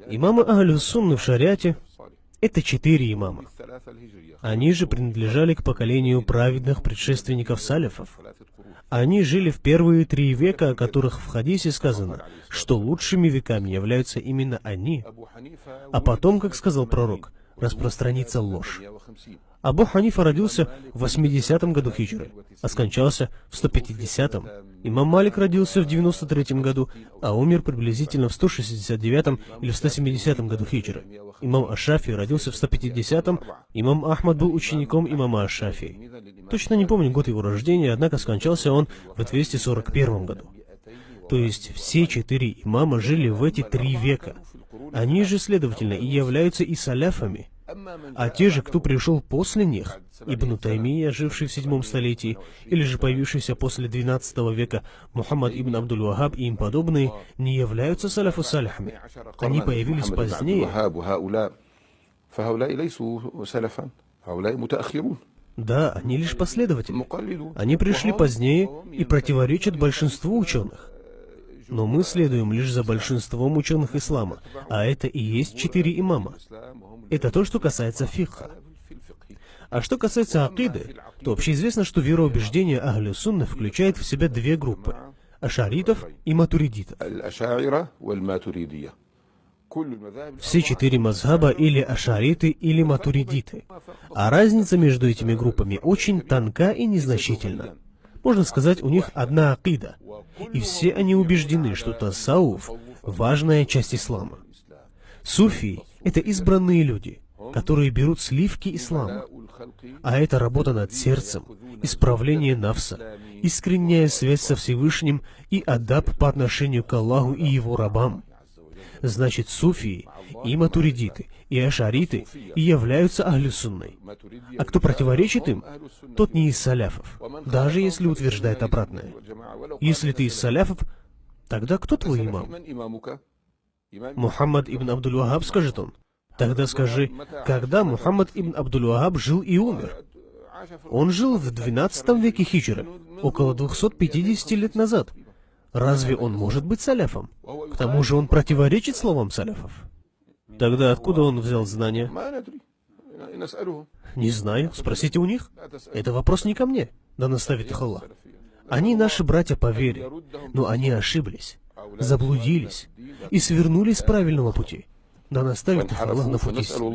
Имамы Ахлю-Сунны в шариате — это 4 имама. Они же принадлежали к поколению праведных предшественников салифов. Они жили в первые 3 века, о которых в хадисе сказано, что лучшими веками являются именно они. А потом, как сказал пророк, распространится ложь. Абу Ханифа родился в 80-м году хиджры, а скончался в 150-м. Имам Малик родился в 93-м году, а умер приблизительно в 169-м или в 170-м году хиджры. Имам Аш-Шафии родился в 150-м, имам Ахмад был учеником имама Аш-Шафии. Точно не помню год его рождения, однако скончался он в 241 году. То есть все 4 имама жили в эти 3 века. Они же, следовательно, и являются и саляфами. А те же, кто пришел после них, Ибн Таймия, живший в 7 столетии, или же появившийся после 12 века Мухаммад ибн Абдуль-Вахаб и им подобные, не являются саляфу салихами. Они появились позднее. Да, они лишь последователи. Они пришли позднее и противоречат большинству ученых. Но мы следуем лишь за большинством ученых ислама, а это и есть 4 имама. Это то, что касается фикха. А что касается акиды, то общеизвестно, что вероубеждение Ахлю-Сунны включает в себя 2 группы – ашаритов и матуридитов. Все 4 мазхаба или ашариты, или матуридиты. А разница между этими группами очень тонка и незначительна. Можно сказать, у них одна акида. И все они убеждены, что тасауф – важная часть ислама. Суфии – это избранные люди, которые берут сливки ислама. А это работа над сердцем, исправление нафса, искренняя связь со Всевышним и адаб по отношению к Аллаху и Его рабам. Значит, суфии, и матуридиты, и ашариты и являются Ахлю-Сунной. А кто противоречит им, тот не из саляфов, даже если утверждает обратное. Если ты из саляфов, тогда кто твой имам? Мухаммад ибн Абдуль-Вахаб, скажет он. Тогда скажи, когда Мухаммад ибн Абдуль-Вахаб жил и умер? Он жил в 12 веке хиджры, около 250 лет назад. Разве он может быть саляфом? К тому же он противоречит словам саляфов. Тогда откуда он взял знания? Не знаю, спросите у них. Это вопрос не ко мне, да наставит их Аллах. Они наши братья по вере, но они ошиблись, заблудились и свернулись с правильного пути. Да наставит их Аллах на путь истины.